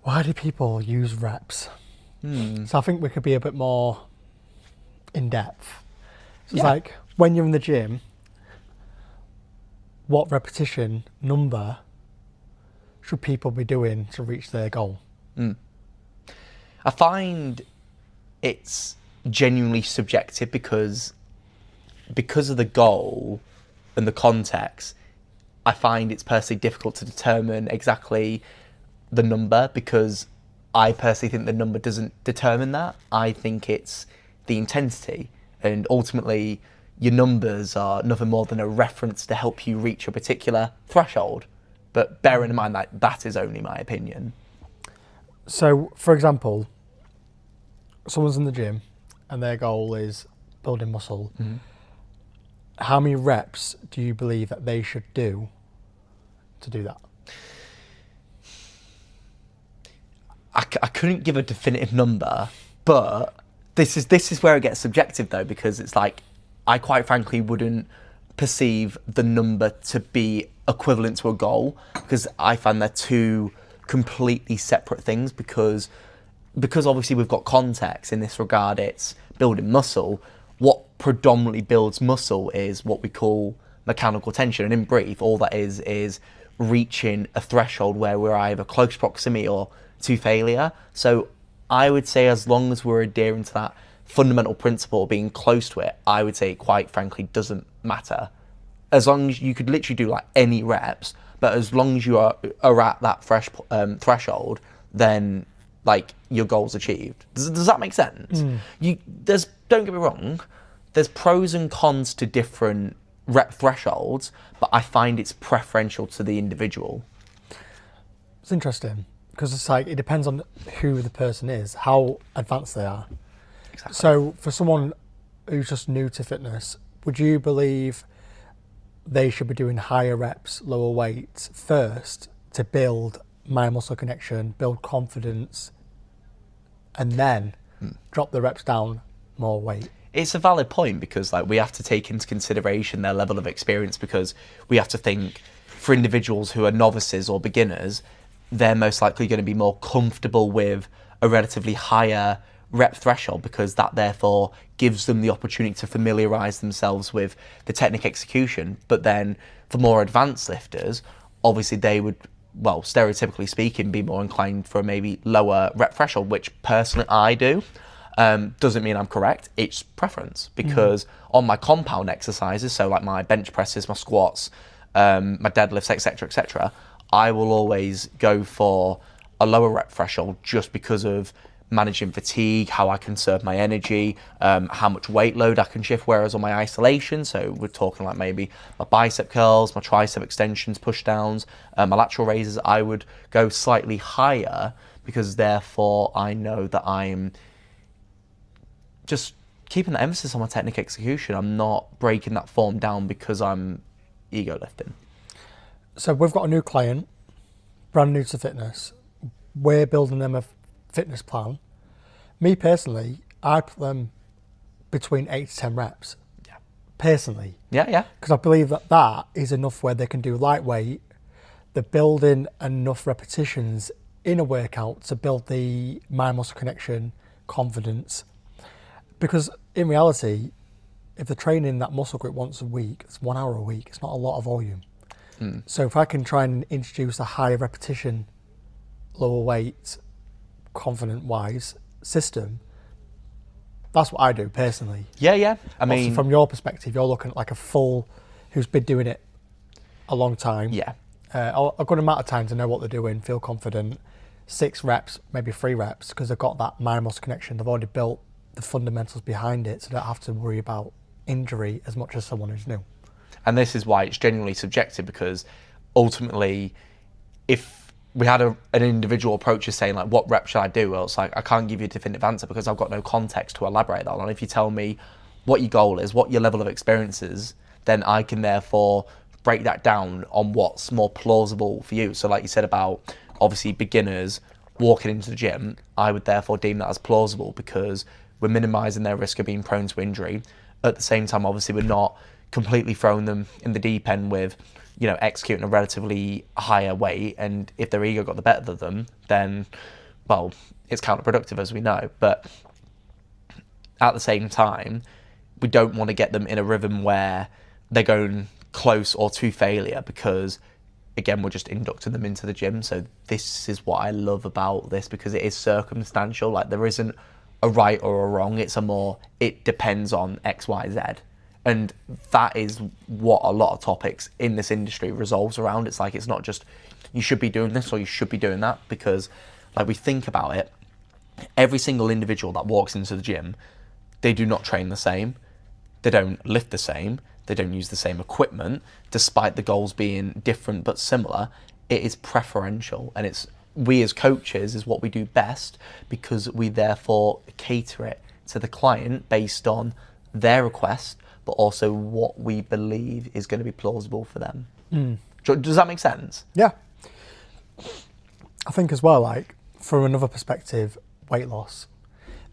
Why do people use reps? So I think we could be a bit more in depth. So it's Yeah. like when you're in the gym, what repetition number should people be doing to reach their goal? I find it's genuinely subjective because of the goal and the context. I find it's personally difficult to determine exactly the number because I personally think the number doesn't determine that. I think it's the intensity, and ultimately your numbers are nothing more than a reference to help you reach a particular threshold. But bearing in mind that that is only my opinion. So, for example, someone's in the gym and their goal is building muscle. How many reps do you believe that they should do to do that? I couldn't give a definitive number, but this is where it gets subjective though, because it's like I quite frankly wouldn't perceive the number to be equivalent to a goal because I find they're two completely separate things because obviously we've got context in this regard. It's building muscle. What predominantly builds muscle is what we call mechanical tension, and in brief all that is reaching a threshold where we're either close proximity or to failure. So I would say as long as we're adhering to that fundamental principle, being close to it, I would say it quite frankly doesn't matter. As long as you could literally do like any reps, but as long as you are at that threshold, then like your goal's achieved. Does that make sense? Don't get me wrong, there's pros and cons to different rep thresholds, but I find it's preferential to the individual. It's interesting because it's like it depends on who the person is, how advanced they are. Exactly. So for someone who's just new to fitness, would you believe they should be doing higher reps, lower weights first to build mind-muscle connection, build confidence, and then drop the reps down, more weight? It's a valid point because like we have to take into consideration their level of experience, because we have to think for individuals who are novices or beginners, they're most likely going to be more comfortable with a relatively higher rep threshold because that therefore gives them the opportunity to familiarize themselves with the technique execution. But then for more advanced lifters, obviously they would, well, stereotypically speaking, be more inclined for a maybe lower rep threshold, which personally I do. Doesn't mean I'm correct, it's preference, because on my compound exercises, so like my bench presses, my squats, my deadlifts, etc., I will always go for a lower rep threshold just because of managing fatigue, how I conserve my energy, how much weight load I can shift. Whereas on my isolation, so we're talking like maybe my bicep curls, my tricep extensions, push downs, my lateral raises, I would go slightly higher because therefore I know that I'm just keeping the emphasis on my technique execution. I'm not breaking that form down because I'm ego lifting. So we've got a new client, brand new to fitness. We're building them a fitness plan. Me personally, I put them between 8 to 10 reps. Yeah. Personally. Yeah. Because I believe that that is enough where they can do lightweight. They're building enough repetitions in a workout to build the mind-muscle connection, confidence. Because in reality, if they're training that muscle group once a week, it's 1 hour a week, it's not a lot of volume. So if I can try and introduce a higher repetition, lower weight, confident-wise system, that's what I do personally. Yeah. I mean, obviously from your perspective, you're looking at like a full, who's been doing it a long time. Yeah. A good amount of time to know what they're doing, feel confident. 6 reps, maybe 3 reps, because they've got that mind-muscle connection. They've already built the fundamentals behind it, so they don't have to worry about injury as much as someone who's new. And this is why it's genuinely subjective, because ultimately, if we had an individual approach of saying like, what rep should I do? Well, it's like, I can't give you a definitive answer because I've got no context to elaborate that on. If you tell me what your goal is, what your level of experience is, then I can therefore break that down on what's more plausible for you. So like you said about obviously beginners walking into the gym, I would therefore deem that as plausible because we're minimizing their risk of being prone to injury. At the same time, obviously, we're not completely throwing them in the deep end with executing a relatively higher weight, and if their ego got the better of them, then, well, it's counterproductive, as we know. But at the same time, we don't want to get them in a rhythm where they're going close or to failure, because again, we're just inducting them into the gym. So this is what I love about this, because it is circumstantial. Like, there isn't a right or a wrong. It's it depends on X, Y, Z. And that is what a lot of topics in this industry resolves around. It's like, it's not just you should be doing this or you should be doing that, because like, we think about it, every single individual that walks into the gym, they do not train the same. They don't lift the same. They don't use the same equipment, despite the goals being different but similar. It is preferential, and it's we as coaches is what we do best, because we therefore cater it to the client based on their request, but also what we believe is going to be plausible for them. Does that make sense? Yeah. I think as well, like, from another perspective, weight loss.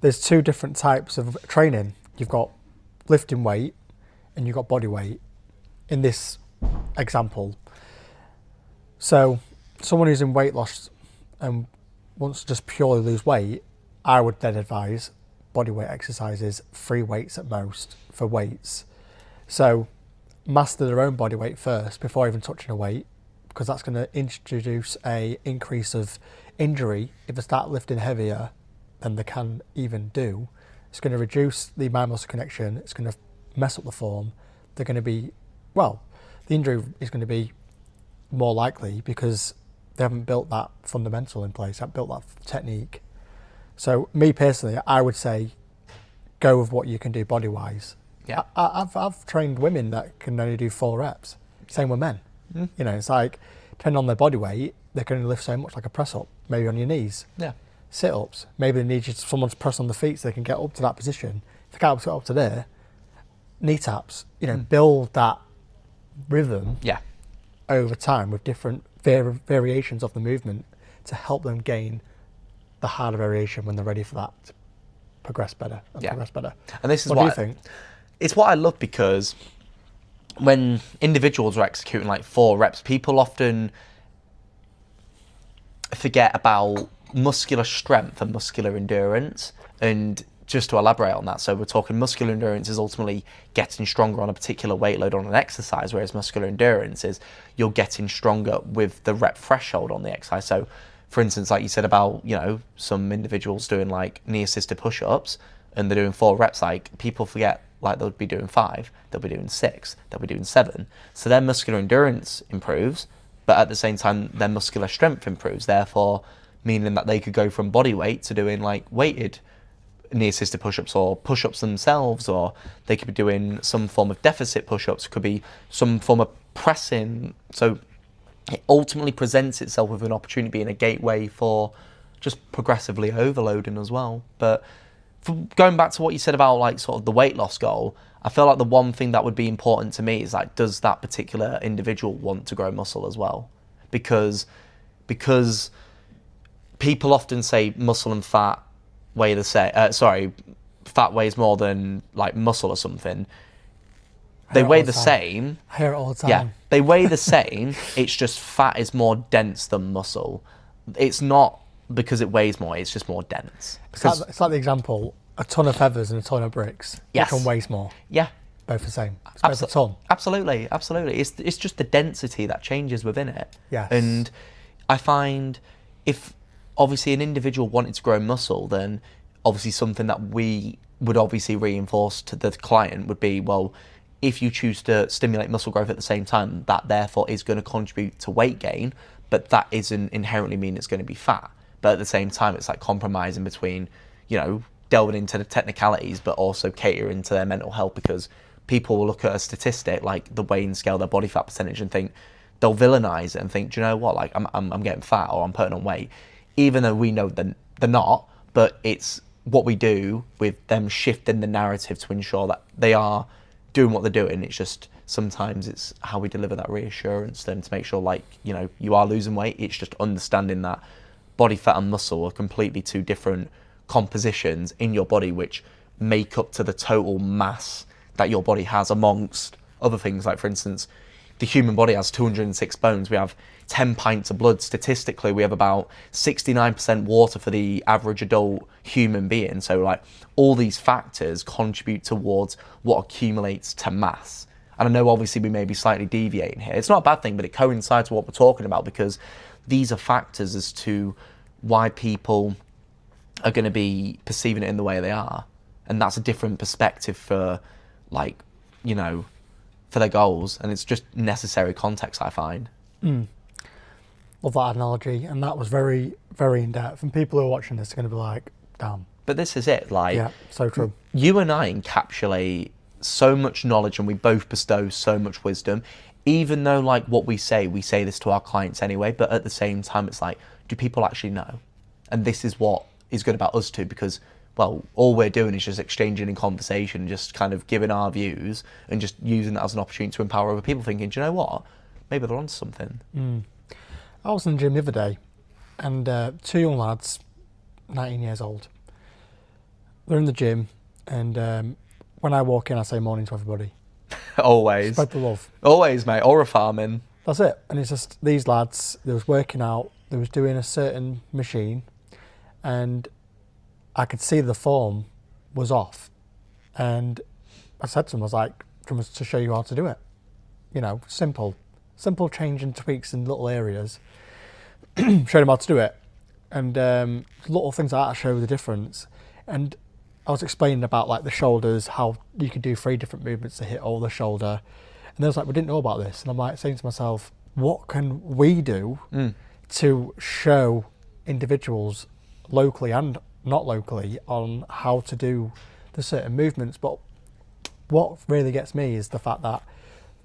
There's two different types of training. You've got lifting weight and you've got body weight in this example. So someone who's in weight loss and wants to just purely lose weight, I would then advise body weight exercises, 3 weights at most for weights. So master their own body weight first before even touching a weight, because that's going to introduce a increase of injury if they start lifting heavier than they can even do. It's going to reduce the mind-muscle connection. It's going to mess up the form. They're going to be, well, the injury is going to be more likely because they haven't built that fundamental in place, haven't built that technique. So me personally, I would say go with what you can do body-wise. Yeah. I've trained women that can only do 4 reps. Same with men. It's like, depending on their body weight, they can only lift so much, like a press-up, maybe on your knees. Yeah. Sit-ups, maybe they need someone to press on the feet so they can get up to that position. If they can't get up to there, knee taps, build that rhythm over time with different variations of the movement to help them gain the harder variation when they're ready for that to progress better progress better. And this is what do you think? It's what I love, because when individuals are executing like 4 reps, people often forget about muscular strength and muscular endurance. And just to elaborate on that, so we're talking muscular endurance is ultimately getting stronger on a particular weight load on an exercise, whereas muscular endurance is you're getting stronger with the rep threshold on the exercise. So for instance, like you said about, some individuals doing like knee assisted push-ups and they're doing 4 reps, like people forget, like they'll be doing 5, they'll be doing 6, they'll be doing 7. So their muscular endurance improves, but at the same time their muscular strength improves, therefore meaning that they could go from body weight to doing like weighted knee assisted push-ups or push-ups themselves, or they could be doing some form of deficit push-ups, could be some form of pressing. So it ultimately presents itself with an opportunity being a gateway for just progressively overloading as well. But going back to what you said about like sort of the weight loss goal, I feel like the one thing that would be important to me is like, does that particular individual want to grow muscle as well? Because people often say muscle and fat weigh the same. Fat weighs more than like muscle or something. They weigh the same. I hear it all the time. Yeah, they weigh the same. It's just fat is more dense than muscle. It's not because it weighs more. It's just more dense. It's like the example: a ton of feathers and a ton of bricks. Yes. Which one weighs more? Yeah. Both the same. It's both a ton. Absolutely. It's just the density that changes within it. Yes. And I find if obviously an individual wanted to grow muscle, then obviously something that we would obviously reinforce to the client would be, well, if you choose to stimulate muscle growth at the same time, that therefore is going to contribute to weight gain, but that isn't inherently mean it's going to be fat. But at the same time, it's like compromising between, delving into the technicalities, but also catering to their mental health, because people will look at a statistic like the weighing scale, their body fat percentage, and think they'll villainize it and think, do you know what, like I'm getting fat or I'm putting on weight, even though we know they're not. But it's what we do with them shifting the narrative to ensure that they are doing what they're doing. It's just sometimes it's how we deliver that reassurance then to make sure, like, you are losing weight. It's just understanding that body fat and muscle are completely 2 different compositions in your body, which make up to the total mass that your body has, amongst other things. Like, for instance, the human body has 206 bones. We have 10 pints of blood. Statistically, we have about 69% water for the average adult human being. So like all these factors contribute towards what accumulates to mass. And I know obviously we may be slightly deviating here. It's not a bad thing, but it coincides with what we're talking about, because these are factors as to why people are going to be perceiving it in the way they are. And that's a different perspective for, like, you know, for their goals. And it's just necessary context, I find. Love that analogy. And that was very, very in-depth. And people who are watching this are going to be like, damn. But this is it. Like, yeah, so true. You and I encapsulate so much knowledge, and we both bestow so much wisdom, even though, like, what we say this to our clients anyway, but at the same time, it's like, do people actually know? And this is what is good about us too, because, well, all we're doing is just exchanging in conversation, just kind of giving our views and just using that as an opportunity to empower other people, thinking, do you know what? Maybe they're onto something. I was in the gym the other day, and two young lads, 19 years old, they're in the gym, and when I walk in, I say morning to everybody. Always. Spread the love. Always, mate. Or a farming. That's it. And it's just these lads, they was working out, they was doing a certain machine, and I could see the form was off. And I said to them, I was like, do you want me to show you how to do it? You know, simple change and tweaks in little areas. Showed them how to do it. And little things like that show the difference. And I was explaining about like the shoulders, how you could do 3 different movements to hit all the shoulder. And they was like, we didn't know about this. And I'm like saying to myself, what can we do to show individuals locally and not locally on how to do the certain movements? But what really gets me is the fact that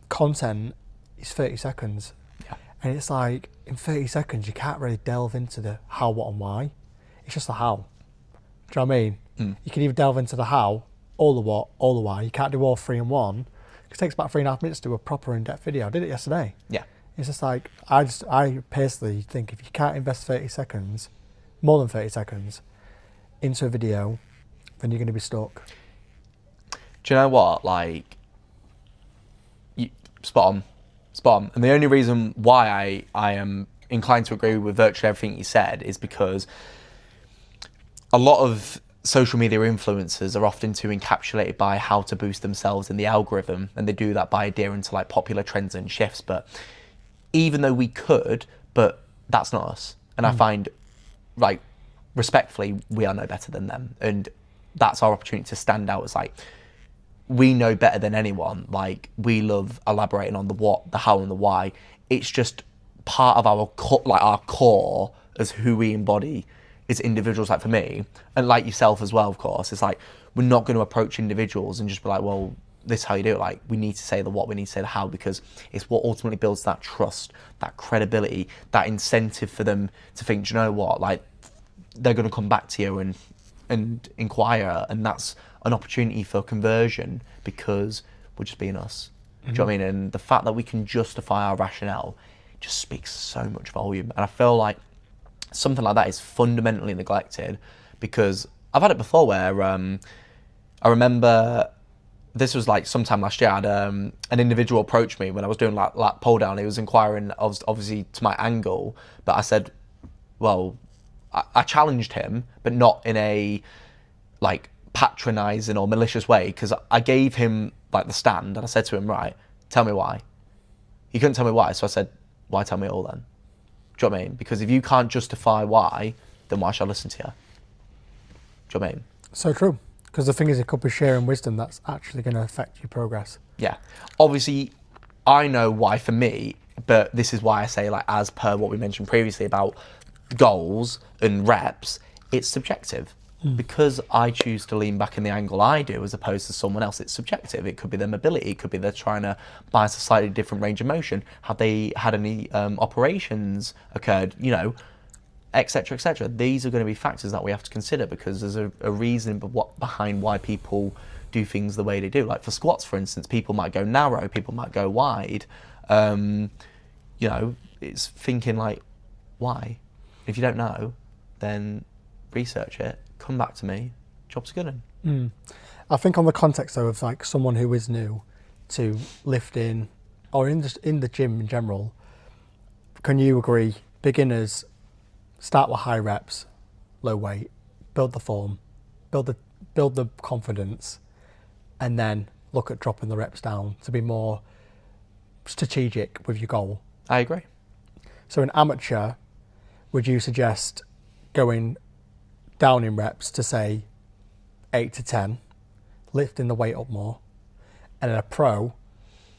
content is 30 seconds. Yeah. And it's like, in 30 seconds, you can't really delve into the how, what, and why. It's just the how. Do you know what I mean? You can either delve into the how, or the what, or the why. You can't do all 3 in one. It takes about 3.5 minutes to do a proper in-depth video. I did it yesterday. Yeah. It's just like, I personally think if you can't invest 30 seconds, more than 30 seconds, into a video, then you're going to be stuck. Do you know what? Like, spot on. And the only reason why I am inclined to agree with virtually everything you said is because a lot of social media influencers are often too encapsulated by how to boost themselves in the algorithm, and they do that by adhering to like popular trends and shifts. But even though we could, but that's not us. And I find, like, respectfully, we are no better than them, and that's our opportunity to stand out as like, we know better than anyone. Like, we love elaborating on the what, the how, and the why. It's just part of our core as who we embody as individuals. Like for me, and like yourself as well, of course, it's like, we're not going to approach individuals and just be like, well, this is how you do it. Like, we need to say the what, we need to say the how, because it's what ultimately builds that trust, that credibility, that incentive for them to think, do you know what, like, they're going to come back to you and inquire, and that's an opportunity for conversion, because we're just being us. Do you know what I mean? And the fact that we can justify our rationale just speaks so much volume. And I feel like something like that is fundamentally neglected, because I've had it before where I remember this was like sometime last year. I had an individual approach me when I was doing like pull down. He was inquiring obviously to my angle, but I said, well, I challenged him, but not in a like patronizing or malicious way, because I gave him like the stand and I said to him, right, tell me why. He couldn't tell me why, so I said, why tell me all then? Do you know what I mean? Because if you can't justify why, then why should I listen to you? Do you know what I mean? So true. Because the thing is, it could be sharing wisdom that's actually going to affect your progress. Yeah. Obviously, I know why for me, but this is why I say, like, as per what we mentioned previously about goals and reps, it's subjective. Because I choose to lean back in the angle I do as opposed to someone else, it's subjective. It could be their mobility, it could be they're trying to bias a slightly different range of motion. Have they had any operations occurred, you know, et cetera, et cetera. These are going to be factors that we have to consider, because there's a reason behind why people do things the way they do. Like for squats, for instance, people might go narrow, people might go wide. You know, it's thinking like, why? If you don't know, then research it. Come back to me, job's good. I think on the context though of like someone who is new to lifting, or in the gym in general, can you agree, beginners start with high reps, low weight, build the form, build the confidence, and then look at dropping the reps down to be more strategic with your goal? I agree. So an amateur, would you suggest going down in reps to say 8 to 10, lifting the weight up more, and then a pro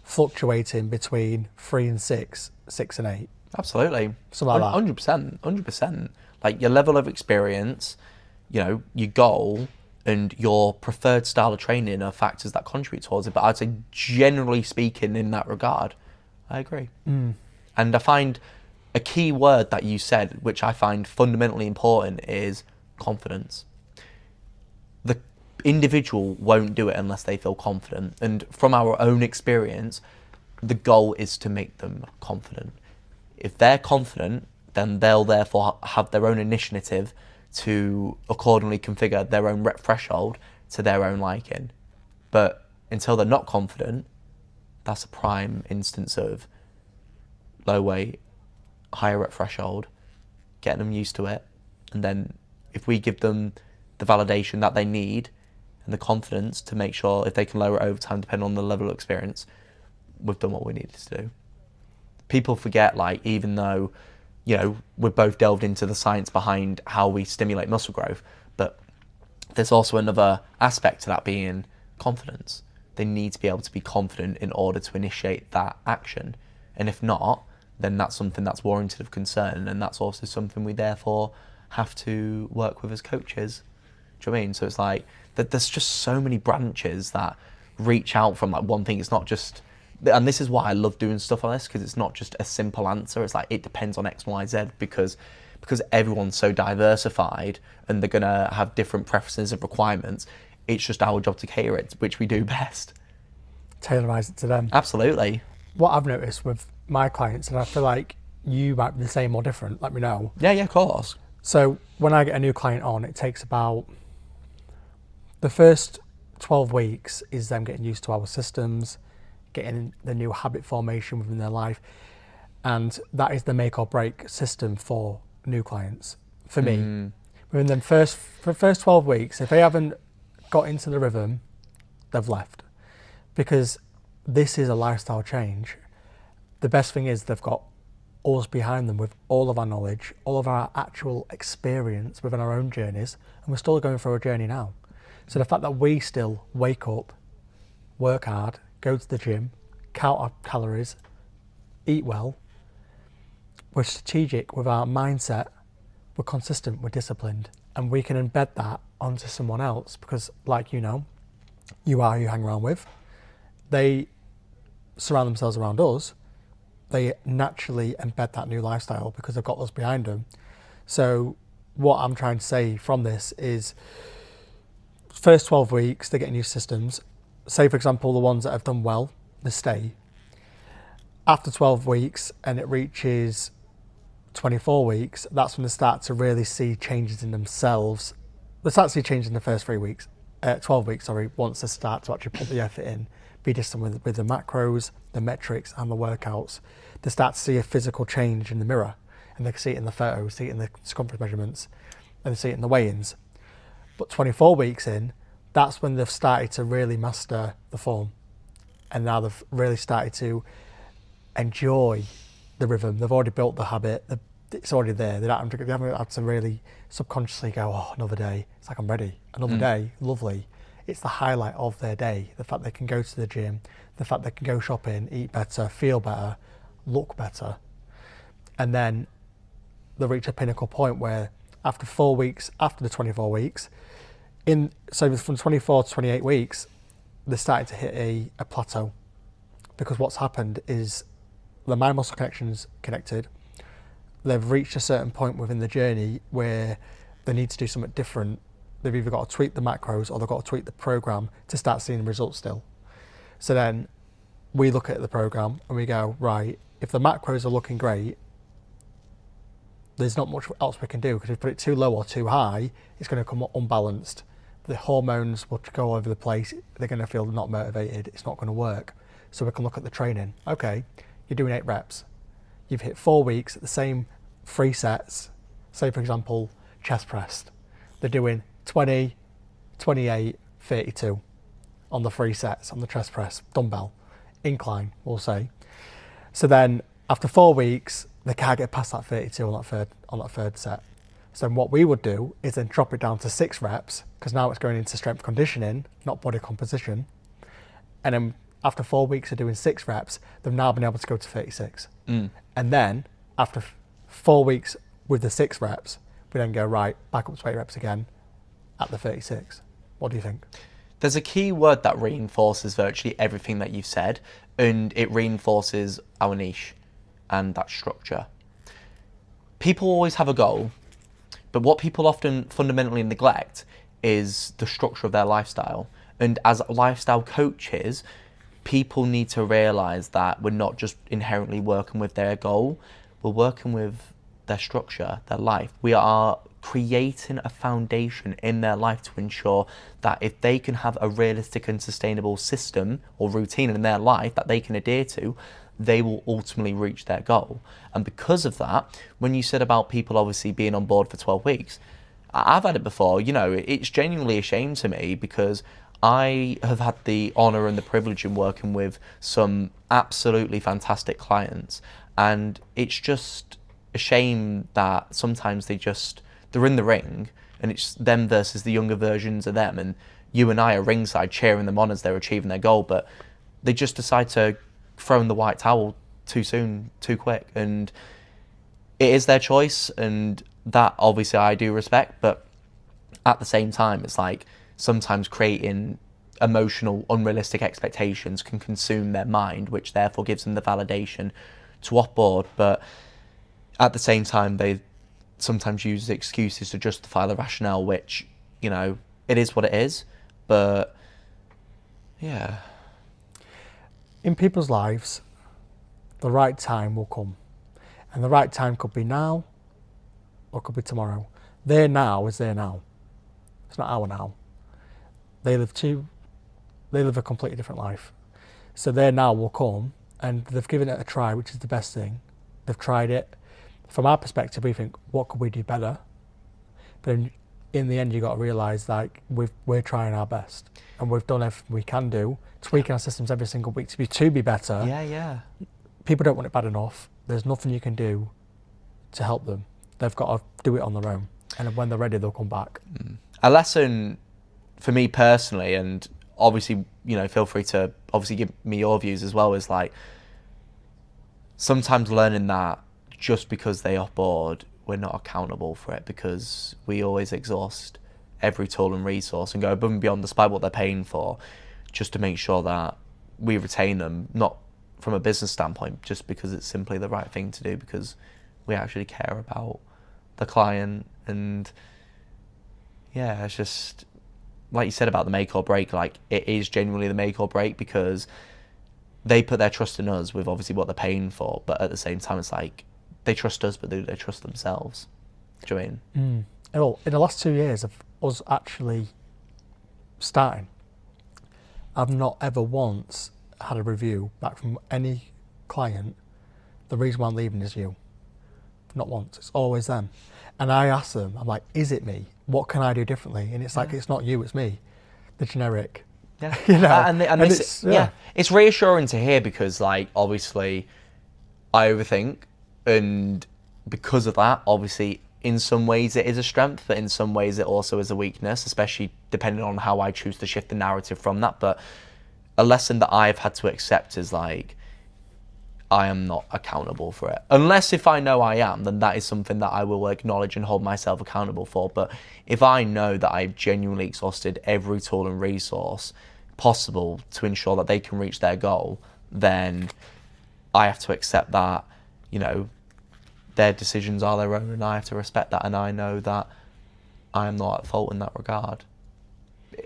fluctuating between 3 and 6, 6 and 8? Absolutely. Something like that. 100%. 100%. Like your level of experience, you know, your goal and your preferred style of training are factors that contribute towards it. But I'd say generally speaking in that regard, I agree. And I find a key word that you said, which I find fundamentally important, is confidence. The individual won't do it unless they feel confident. And from our own experience, the goal is to make them confident. If they're confident, then they'll therefore have their own initiative to accordingly configure their own rep threshold to their own liking. But until they're not confident, that's a prime instance of low weight, higher rep threshold, getting them used to it. And then if we give them the validation that they need and the confidence to make sure if they can lower it over time, depending on the level of experience, we've done what we needed to do. People forget, like, even though, you know, we're both delved into the science behind how we stimulate muscle growth, but there's also another aspect to that being confidence. They need to be able to be confident in order to initiate that action. And if not, then that's something that's warranted of concern, and that's also something we therefore have to work with as coaches. Do you know what I mean? So it's like that there's just so many branches that reach out from like one thing. It's not just, and this is why I love doing stuff like this, because it's not just a simple answer. It's like it depends on X, Y, Z, because everyone's so diversified and they're gonna have different preferences and requirements. It's just our job to cater it, which we do best. Tailorize it to them. Absolutely. What I've noticed with my clients, and I feel like you might be the same or different, let me know. Yeah, of course. So when I get a new client on, it takes about the first 12 weeks is them getting used to our systems, getting the new habit formation within their life. And that is the make or break system for new clients. For me, within the first 12 weeks, if they haven't got into the rhythm, they've left. Because this is a lifestyle change. The best thing is they've got us behind them with all of our knowledge, all of our actual experience within our own journeys, and we're still going through a journey now. So the fact that we still wake up, work hard, go to the gym, count our calories, eat well, we're strategic with our mindset, we're consistent, we're disciplined, and we can embed that onto someone else because, like you know, you hang around with, they surround themselves around us, they naturally embed that new lifestyle because they've got us behind them. So what I'm trying to say from this is first 12 weeks, they're getting new systems. Say, for example, the ones that have done well, they stay. After 12 weeks and it reaches 24 weeks, that's when they start to really see changes in themselves. They start to see changes in the first 12 weeks, once they start to actually put the effort in, be disciplined with the macros, the metrics and the workouts. They start to see a physical change in the mirror, and they can see it in the photos, see it in the circumference measurements, and they see it in the weigh-ins. But 24 weeks in, that's when they've started to really master the form. And now they've really started to enjoy the rhythm. They've already built the habit. It's already there. They haven't had to really subconsciously go, oh, another day. It's like, I'm ready. Another day, lovely. It's the highlight of their day. The fact they can go to the gym, the fact they can go shopping, eat better, feel better, look better. And then they reach a pinnacle point where after 4 weeks, after the 24 weeks, so from 24 to 28 weeks, they're starting to hit a plateau. Because what's happened is the mind muscle connection's connected. They've reached a certain point within the journey where they need to do something different. They've either got to tweak the macros or they've got to tweak the program to start seeing the results still. So then we look at the program and we go, right, if the macros are looking great, there's not much else we can do, because if we put it too low or too high, it's going to come unbalanced. The hormones will go over the place. They're going to feel not motivated. It's not going to work. So we can look at the training. Okay, you're doing 8 reps. You've hit 4 weeks at the same 3 sets. Say, for example, chest press. They're doing 20, 28, 32 on the 3 sets on the chest press, dumbbell, incline, we'll say. So then after 4 weeks, they can't get past that 32 on that third set. So then what we would do is then drop it down to 6 reps, because now it's going into strength conditioning, not body composition. And then after 4 weeks of doing 6 reps, they've now been able to go to 36. And then after 4 weeks with the 6 reps, we then go right back up to 8 reps again at the 36. What do you think? There's a key word that reinforces virtually everything that you've said, and it reinforces our niche and that structure. People always have a goal, but what people often fundamentally neglect is the structure of their lifestyle. And as lifestyle coaches, people need to realise that we're not just inherently working with their goal, we're working with their structure, their life. We are creating a foundation in their life to ensure that if they can have a realistic and sustainable system or routine in their life that they can adhere to, they will ultimately reach their goal. And because of that, when you said about people obviously being on board for 12 weeks, I've had it before. You know, it's genuinely a shame to me, because I have had the honour and the privilege in working with some absolutely fantastic clients, and it's just a shame that sometimes they're in the ring and it's them versus the younger versions of them, and you and I are ringside cheering them on as they're achieving their goal, but they just decide to throw in the white towel too soon, too quick, and it is their choice, and that obviously I do respect, but at the same time it's like sometimes creating emotional, unrealistic expectations can consume their mind, which therefore gives them the validation to off-board. But at the same time, they sometimes use excuses to justify the rationale, which, you know, it is what it is. But yeah. In people's lives, the right time will come. And the right time could be now or could be tomorrow. Their now is their now. It's not our now. They live a completely different life. So their now will come, and they've given it a try, which is the best thing. They've tried it. From our perspective, we think, what could we do better? But in the end, you've got to realise, like, we're trying our best, and we've done everything we can do, tweaking our systems every single week to be better. Yeah. People don't want it bad enough. There's nothing you can do to help them. They've got to do it on their own, and when they're ready, they'll come back. A lesson for me personally, and obviously, you know, feel free to obviously give me your views as well, is like sometimes learning that just because they off board, we're not accountable for it, because we always exhaust every tool and resource and go above and beyond despite what they're paying for, just to make sure that we retain them, not from a business standpoint, just because it's simply the right thing to do, because we actually care about the client. And yeah, it's just like you said about the make or break, like it is genuinely the make or break, because they put their trust in us with obviously what they're paying for, but at the same time it's like they trust us, but they trust themselves. Do you know what I mean? Well, in the last 2 years of us actually starting, I've not ever once had a review back from any client, the reason why I'm leaving is you. Not once. It's always them. And I ask them, I'm like, is it me? What can I do differently? And it's like, it's not you, it's me. The generic. Yeah. You know? And it's reassuring to hear, because like obviously I overthink, and because of that, obviously in some ways it is a strength, but in some ways it also is a weakness, especially depending on how I choose to shift the narrative from that. But a lesson that I've had to accept is like, I am not accountable for it. Unless if I know I am, then that is something that I will acknowledge and hold myself accountable for. But if I know that I've genuinely exhausted every tool and resource possible to ensure that they can reach their goal, then I have to accept that, you know, their decisions are their own, and I have to respect that, and I know that I am not at fault in that regard.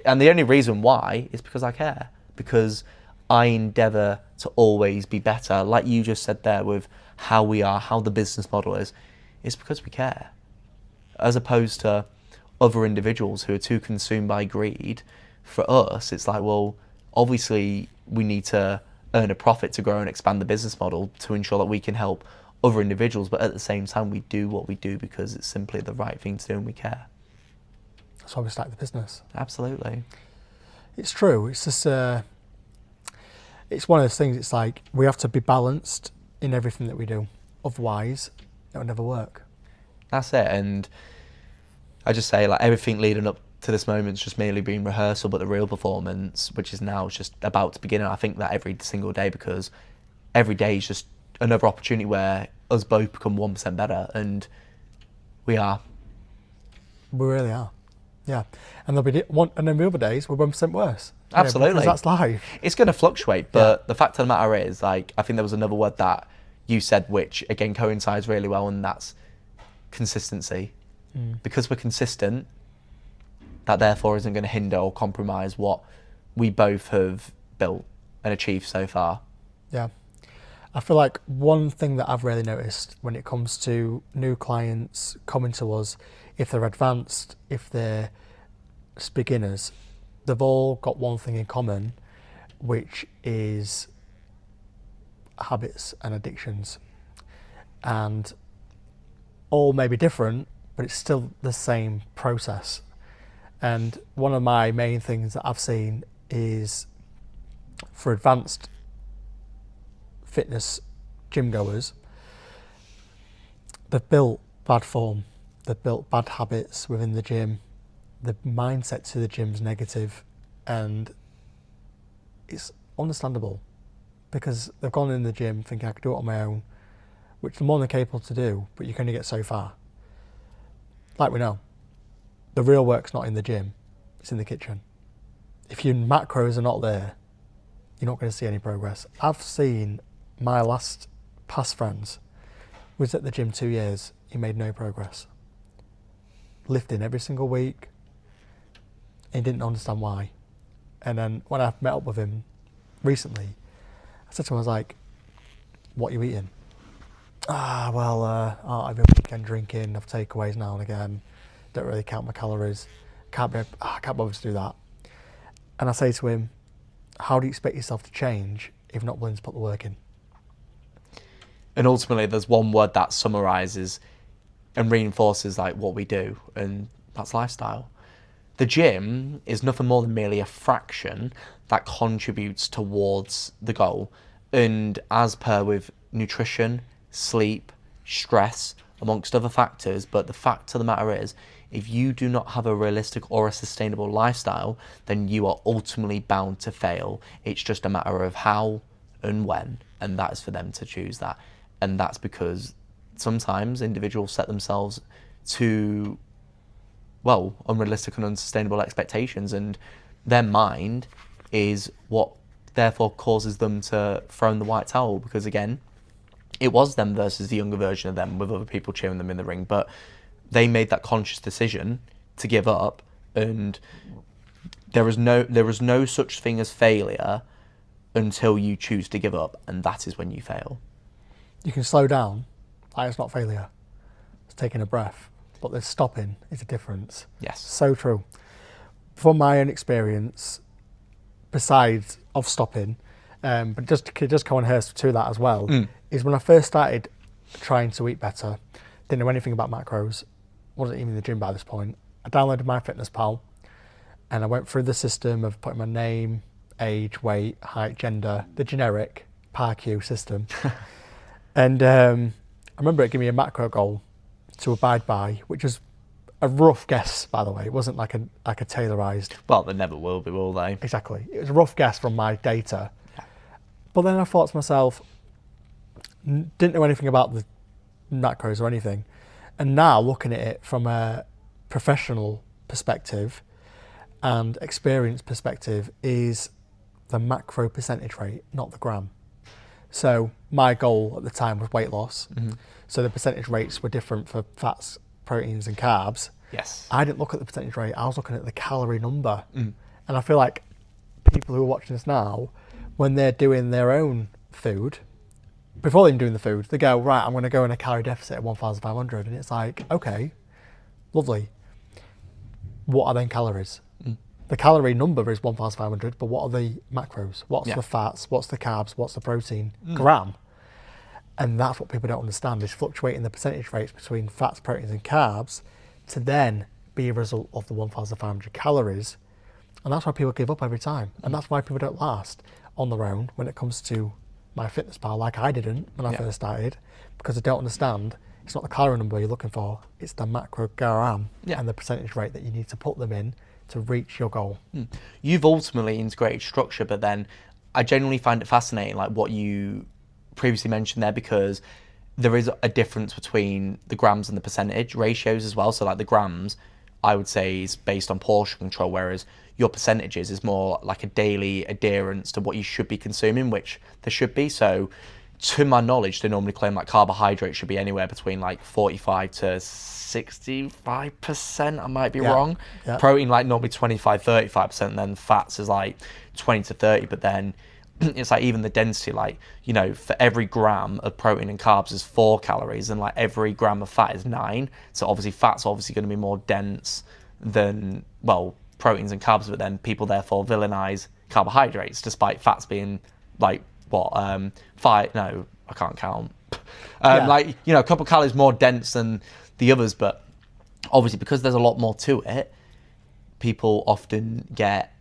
And the only reason why is because I care, because I endeavour to always be better, like you just said there with how we are, how the business model is. It's because we care, as opposed to other individuals who are too consumed by greed. For us, it's like, well, obviously we need to earn a profit, to grow and expand the business model, to ensure that we can help other individuals, but at the same time we do what we do because it's simply the right thing to do and we care. That's why we started the business. Absolutely. It's true. It's just it's one of those things. It's like we have to be balanced in everything that we do, otherwise it will never work. That's it. And I just say, like, everything leading up to this moment's just merely been rehearsal, but the real performance, which is now just about to begin, and I think that every single day, because every day is just another opportunity where us both become 1% better, and we are. We really are. Yeah. And there'll be one, and then the other days we're 1% worse. Absolutely. Because that's life. It's going to fluctuate, but the fact of the matter is, like, I think there was another word that you said, which again coincides really well, and that's consistency. Because we're consistent, that therefore isn't going to hinder or compromise what we both have built and achieved so far. Yeah. I feel like one thing that I've really noticed when it comes to new clients coming to us, if they're advanced, if they're beginners, they've all got one thing in common, which is habits and addictions. And all may be different, but it's still the same process. And one of my main things that I've seen is for advanced fitness gym goers, they've built bad form, they've built bad habits within the gym, the mindset to the gym's negative, and it's understandable because they've gone in the gym thinking I could do it on my own, which they're more than capable to do, but you can only get so far. Like we know, the real work's not in the gym, it's in the kitchen. If your macros are not there, you're not going to see any progress. I've seen my past friends was at the gym 2 years, he made no progress. Lifting every single week, and he didn't understand why. And then when I met up with him recently, I said to him, I was like, what are you eating? I've been weekend drinking, I've takeaways now and again, don't really count my calories, can't bother to do that. And I say to him, how do you expect yourself to change if you're not willing to put the work in? And ultimately, there's one word that summarises and reinforces like what we do, and that's lifestyle. The gym is nothing more than merely a fraction that contributes towards the goal. And as per with nutrition, sleep, stress, amongst other factors, but the fact of the matter is, if you do not have a realistic or a sustainable lifestyle, then you are ultimately bound to fail. It's just a matter of how and when, and that is for them to choose that. And that's because sometimes individuals set themselves to, well, unrealistic and unsustainable expectations, and their mind is what therefore causes them to throw in the white towel, because again, it was them versus the younger version of them with other people cheering them in the ring, but they made that conscious decision to give up, and there is no such thing as failure until you choose to give up, and that is when you fail. You can slow down, like it's not failure, it's taking a breath, but there's stopping is a difference. Yes. So true. From my own experience, besides of stopping, but just come on here to that as well, is when I first started trying to eat better, didn't know anything about macros, wasn't even in the gym by this point. I downloaded MyFitnessPal and I went through the system of putting my name, age, weight, height, gender, the generic PARQ system. And I remember it giving me a macro goal to abide by, which was a rough guess, by the way. It wasn't like a tailorized. Well, they never will be, will they? Exactly. It was a rough guess from my data. Yeah. But then I thought to myself, didn't know anything about the macros or anything. And now looking at it from a professional perspective and experience perspective is the macro percentage rate, not the gram. So my goal at the time was weight loss. Mm-hmm. So the percentage rates were different for fats, proteins and carbs. Yes. I didn't look at the percentage rate, I was looking at the calorie number. And I feel like people who are watching this now, when they're doing their own food, before they're even doing the food, they go, right, I'm going to go in a calorie deficit of 1,500. And it's like, okay, lovely. What are then calories? The calorie number is 1,500, but what are the macros? What's Yeah. the fats? What's the carbs? What's the protein? Gram. And that's what people don't understand, is fluctuating the percentage rates between fats, proteins and carbs to then be a result of the 1,500 calories. And that's why people give up every time. And that's why people don't last on their own when it comes to my fitness pal, like I didn't when I first started, because I don't understand. It's not the calorie number you're looking for, it's the macrogram and the percentage rate that you need to put them in to reach your goal. You've ultimately integrated structure, but then I genuinely find it fascinating, like what you previously mentioned there, because there is a difference between the grams and the percentage ratios as well. So like the grams, I would say, is based on portion control, whereas your percentages is more like a daily adherence to what you should be consuming, which there should be. So to my knowledge, they normally claim like carbohydrates should be anywhere between like 45 to 65%. I might be wrong. Yeah. Protein like normally 25, 35%, and then fats is like 20 to 30. But then it's like even the density, like, you know, for every gram of protein and carbs is 4 calories, and like every gram of fat is 9. So obviously fat's obviously going to be more dense than, well, proteins and carbs, but then people therefore villainize carbohydrates despite fats being like what 5, no, I can't count, like, you know, a couple of calories more dense than the others. But obviously because there's a lot more to it, people often get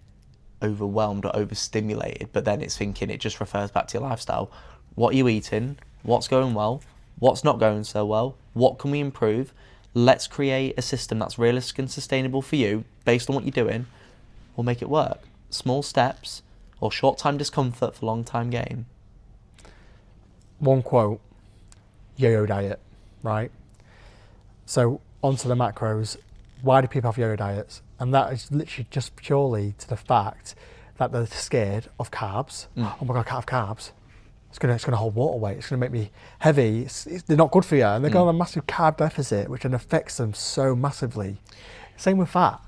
overwhelmed or overstimulated. But then it's thinking, it just refers back to your lifestyle. What are you eating? What's going well? What's not going so well? What can we improve? Let's create a system that's realistic and sustainable for you based on what you're doing. We'll make it work. Small steps or short-time discomfort for long-time gain. One quote, yo-yo diet, right? So onto the macros. Why do people have yo-yo diets? And that is literally just purely to the fact that they're scared of carbs. Oh my God, I can't have carbs. It's gonna hold water weight. It's gonna make me heavy. They're not good for you, and they're going on a massive carb deficit, which then affects them so massively. Same with fat.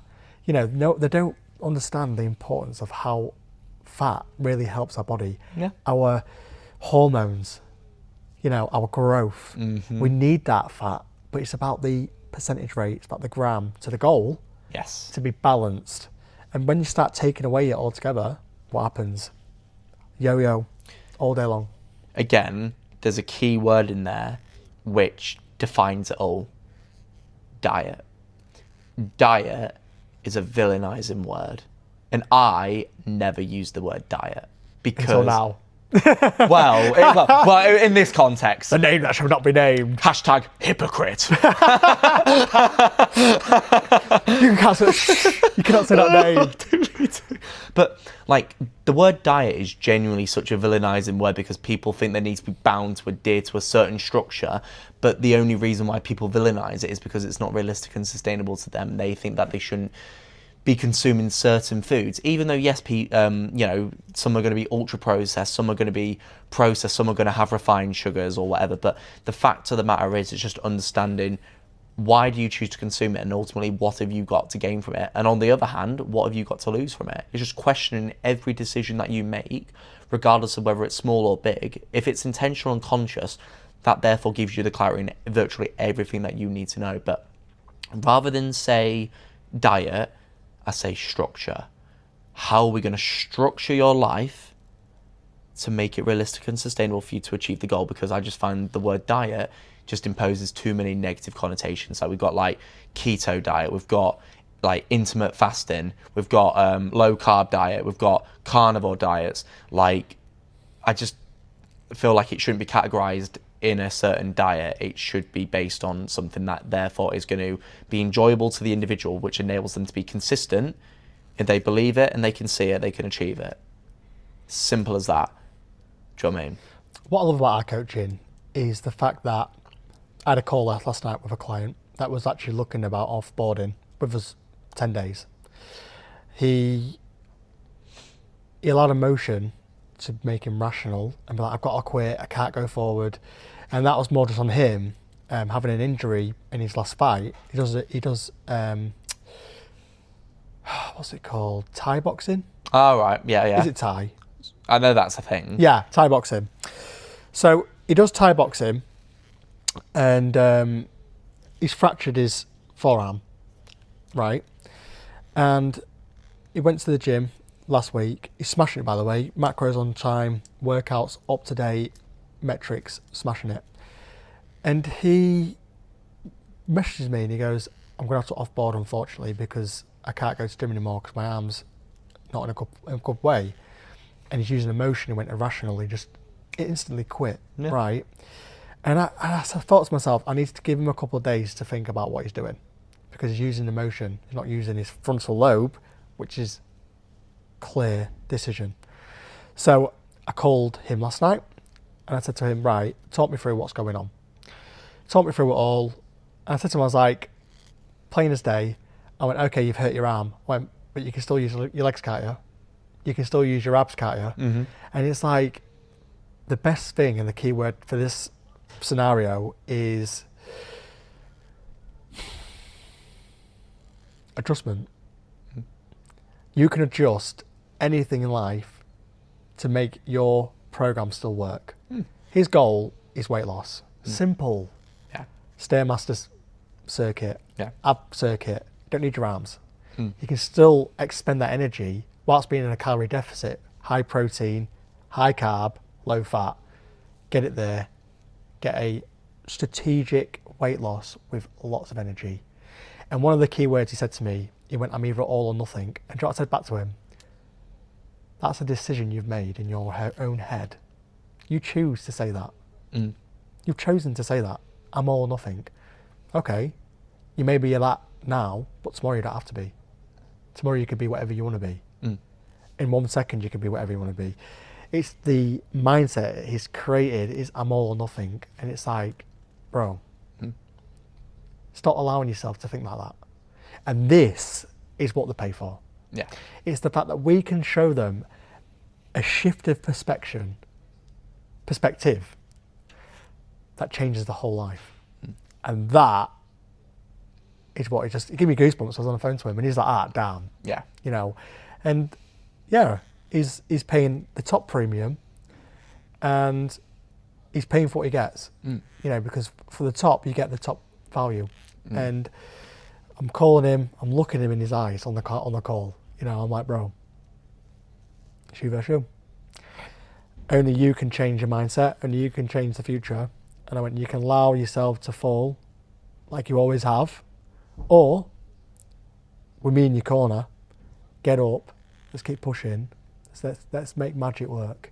You know, no, they don't understand the importance of how fat really helps our body. Yeah. Our hormones, you know, our growth. We need that fat, but it's about the percentage rate. It's about the gram to the goal. Yes. To be balanced. And when you start taking away it altogether, what happens? Yo-yo all day long. Again, there's a key word in there which defines it all. Diet. Diet is a villainizing word. And I never use the word diet because... Until now. well, in this context. The name that shall not be named. Hashtag hypocrite. You cannot say that name. But like the word diet is genuinely such a villainizing word because people think they need to be bound to adhere to a certain structure. But the only reason why people villainize it is because it's not realistic and sustainable to them. They think that they shouldn't be consuming certain foods, even though yes, you know, some are going to be ultra processed, some are going to be processed, some are going to have refined sugars or whatever. But the fact of the matter is, it's just understanding why do you choose to consume it, and ultimately what have you got to gain from it, and on the other hand, what have you got to lose from it. It's just questioning every decision that you make, regardless of whether it's small or big. If it's intentional and conscious, that therefore gives you the clarity in virtually everything that you need to know. But rather than say diet, I say structure. How are we going to structure your life to make it realistic and sustainable for you to achieve the goal? Because I just find the word diet just imposes too many negative connotations. Like we've got like keto diet, we've got like intermittent fasting, we've got low carb diet, we've got carnivore diets. Like I just feel like it shouldn't be categorized in a certain diet. It should be based on something that therefore is going to be enjoyable to the individual, which enables them to be consistent. If they believe it and they can see it, they can achieve it. Simple as that. Do you know what I mean? What I love about our coaching is the fact that I had a call last night with a client that was actually looking about offboarding with us 10 days. He allowed emotion to make him rational and be like, I've got to quit, I can't go forward. And that was more just on him having an injury in his last fight. He does what's it called? Thai boxing? Oh, right. Yeah. Is it Thai? I know that's a thing. Yeah, Thai boxing. So he does Thai boxing and he's fractured his forearm, right? And he went to the gym last week. He's smashing it, by the way. Macros on time, workouts up to date, metrics, smashing it. And he messages me and he goes, I'm going to have to off-board, unfortunately, because I can't go to the gym anymore because my arm's not in a good way. And he's using emotion. He went irrational. He just instantly quit, right? And I thought to myself, I need to give him a couple of days to think about what he's doing, because he's using emotion. He's not using his frontal lobe, which is clear decision. So I called him last night and I said to him, right, talk me through what's going on. Talk me through it all. And I said to him, I was like, plain as day. I went, okay, you've hurt your arm. I went, but you can still use your legs, can't you? You can still use your abs, can't you? Mm-hmm. And it's like, the best thing and the key word for this scenario is adjustment. Mm-hmm. You can adjust anything in life to make your program still work. His goal is weight loss. Simple. Yeah. Stairmaster circuit. Yeah. Ab circuit. Don't need your arms. You can still expend that energy whilst being in a calorie deficit. High protein, high carb, low fat. Get it there. Get a strategic weight loss with lots of energy. And one of the key words he said to me, he went, I'm either all or nothing. And I said back to him, that's a decision you've made in your own head. You choose to say that. You've chosen to say that. I'm all or nothing. Okay, you may be that now, but tomorrow you don't have to be. Tomorrow you could be whatever you want to be. In 1 second you can be whatever you want to be. It's the mindset he's created is I'm all or nothing. And it's like, bro, stop allowing yourself to think like that. And this is what they pay for. Yeah. It's the fact that we can show them a shift of perspective that changes the whole life. And that is what it gave me goosebumps. I was on the phone to him and he's like, damn. Yeah. You know, and yeah, he's paying the top premium and he's paying for what he gets, you know, because for the top, you get the top value. And I'm calling him, I'm looking him in his eyes on the call. You know, I'm like, bro, shoe versus shoe. Only you can change your mindset, only you can change the future. And I went, you can allow yourself to fall like you always have, or with me in your corner, get up, let's keep pushing, let's make magic work,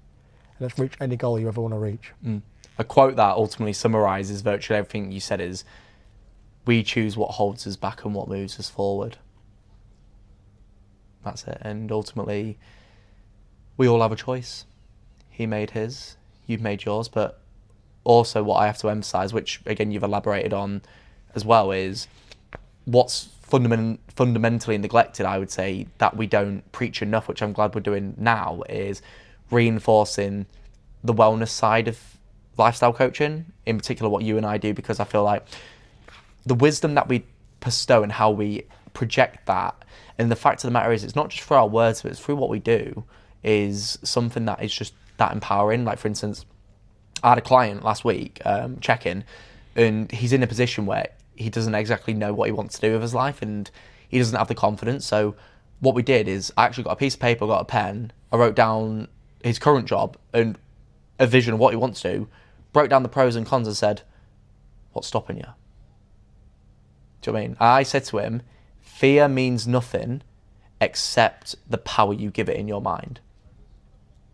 and let's reach any goal you ever want to reach. A quote that ultimately summarises virtually everything you said is, we choose what holds us back and what moves us forward. That's it. And ultimately, we all have a choice. He made his, you've made yours, but also what I have to emphasise, which again you've elaborated on as well, is what's fundamentally neglected, I would say, that we don't preach enough, which I'm glad we're doing now, is reinforcing the wellness side of lifestyle coaching, in particular what you and I do, because I feel like the wisdom that we bestow and how we project that, and the fact of the matter is it's not just through our words, but it's through what we do, is something that is just that empowering. Like, for instance, I had a client last week check-in, and he's in a position where he doesn't exactly know what he wants to do with his life, and he doesn't have the confidence. So what we did is I actually got a piece of paper, got a pen, I wrote down his current job and a vision of what he wants to do, broke down the pros and cons and said, what's stopping you? Do you know what I mean? I said to him, fear means nothing except the power you give it in your mind.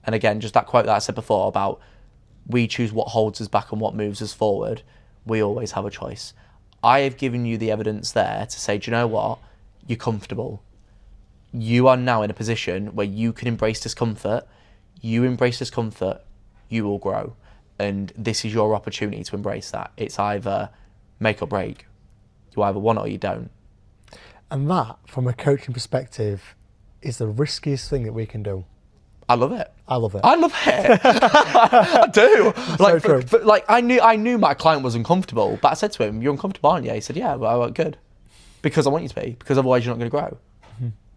And again, just that quote that I said before about we choose what holds us back and what moves us forward. We always have a choice. I have given you the evidence there to say, do you know what? You're comfortable. You are now in a position where you can embrace discomfort. You embrace discomfort, you will grow. And this is your opportunity to embrace that. It's either make or break. You either want it or you don't. And that, from a coaching perspective, is the riskiest thing that we can do. I love it. I love it. I love it. I do. Like, true. but like I knew my client was uncomfortable, but I said to him, "You're uncomfortable, aren't you?" He said, "Yeah, well, good, because I want you to be, because otherwise you're not going to grow."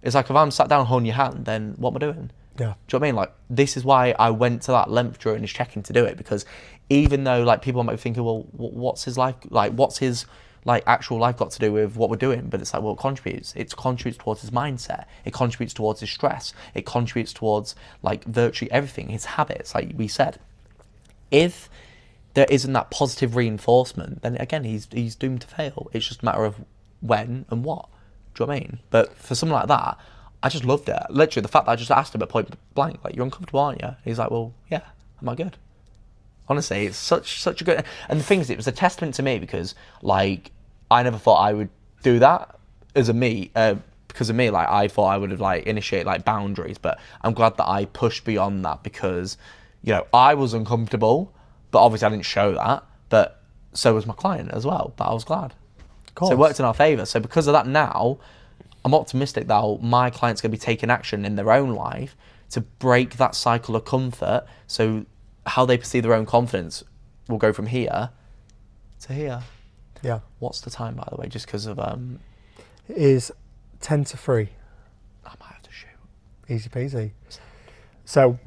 It's like if I'm sat down holding your hand, then what am I doing? Yeah. Do you know what I mean? Like, this is why I went to that length during his check-in to do it, because even though like people might be thinking, well, what's his life like? What's his like actual life got to do with what we're doing? But it's like, well, it contributes. It contributes towards his mindset. It contributes towards his stress. It contributes towards like virtually everything, his habits, like we said. If there isn't that positive reinforcement, then again, he's doomed to fail. It's just a matter of when and what. Do you know what I mean? But for something like that, I just loved it. Literally, the fact that I just asked him at point blank, like, you're uncomfortable, aren't you? He's like, well, yeah, am I good? Honestly, it's such a good... And the thing is, it was a testament to me because, like, I never thought I would do that as a me, because of me. Like, I thought I would have, like, initiated, like, boundaries. But I'm glad that I pushed beyond that because, you know, I was uncomfortable, but obviously I didn't show that. But so was my client as well. But I was glad. So it worked in our favour. So because of that now, I'm optimistic that my client's going to be taking action in their own life to break that cycle of comfort. So how they perceive their own confidence will go from here to here. Yeah. What's the time, by the way? Just because of... It is 10 to 3. I might have to shoot. Easy peasy. So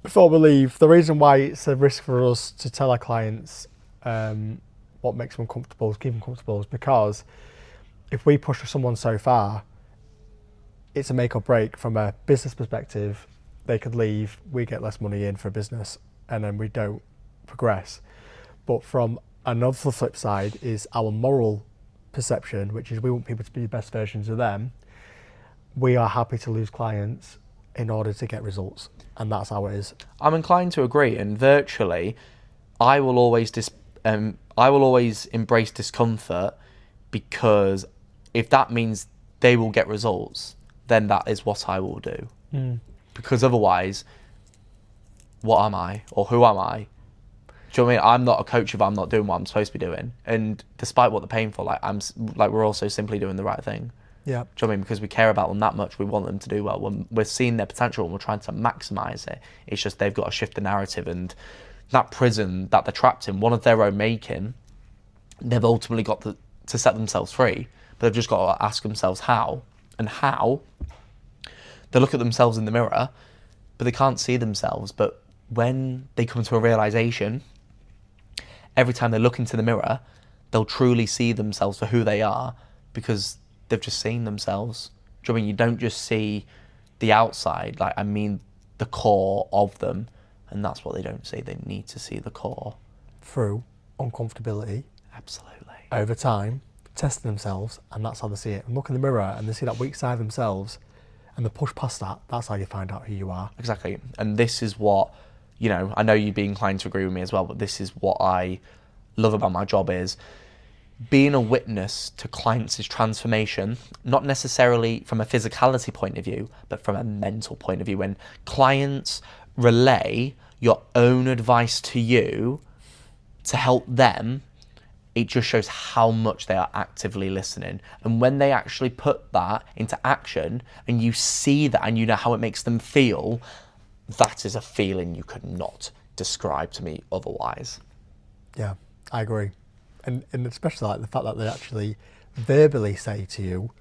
before we leave, the reason why it's a risk for us to tell our clients what makes them comfortable, keep them comfortable, is because if we push someone so far, it's a make or break from a business perspective. They could leave, we get less money in for a business, and then we don't progress. But from another flip side is our moral perception, which is we want people to be the best versions of them. We are happy to lose clients in order to get results, and that's how it is. I'm inclined to agree, and virtually, I will always embrace discomfort, because if that means they will get results, then that is what I will do. Because otherwise, what am I, or who am I? Do you know what I mean? I'm not a coach if I'm not doing what I'm supposed to be doing. And despite what they're paying for, we're also simply doing the right thing. Yeah. Do you know what I mean? Because we care about them that much, we want them to do well. When we're seeing their potential and we're trying to maximise it, it's just they've got to shift the narrative, and that prison that they're trapped in, one of their own making, they've ultimately got to set themselves free, but they've just got to ask themselves how. And how, they look at themselves in the mirror, but they can't see themselves. But when they come to a realisation, every time they look into the mirror, they'll truly see themselves for who they are, because they've just seen themselves. Do you know what I mean? You don't just see the outside, like, I mean the core of them, and that's what they don't see. They need to see the core. Through uncomfortability. Absolutely. Over time, testing themselves, and that's how they see it. And look in the mirror and they see that weak side of themselves, and they push past that. That's how you find out who you are. Exactly. And this is what, you know, I know you'd be inclined to agree with me as well, but this is what I love about my job, is being a witness to clients' transformation, not necessarily from a physicality point of view, but from a mental point of view. When clients relay your own advice to you to help them, it just shows how much they are actively listening. And when they actually put that into action, and you see that and you know how it makes them feel, that is a feeling you could not describe to me otherwise. Yeah, I agree. And especially like the fact that they actually verbally say to you,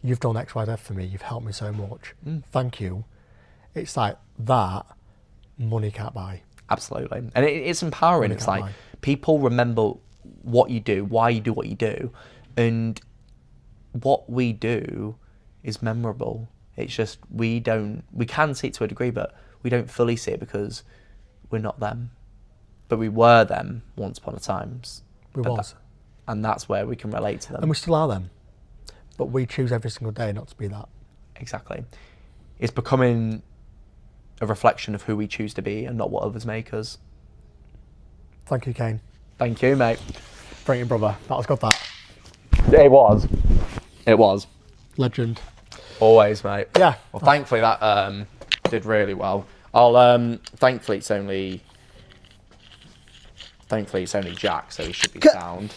you've done X, Y, Z for me, you've helped me so much, thank you. It's like that money can't buy. Absolutely. And it's empowering. It's like people remember what you do, why you do what you do, and what we do is memorable. It's just we can see it to a degree, but we don't fully see it because we're not them. But we were them once upon a time. We was. And that's where we can relate to them. And we still are them. But we choose every single day not to be that. Exactly. It's becoming a reflection of who we choose to be and not what others make us. Thank you, Kane. Thank you, mate. Brilliant, brother. That was good, that. It was. It was. Legend. Always, mate. Yeah. Well, thankfully that did really well. I'll thankfully it's only Jack, so he should be sound.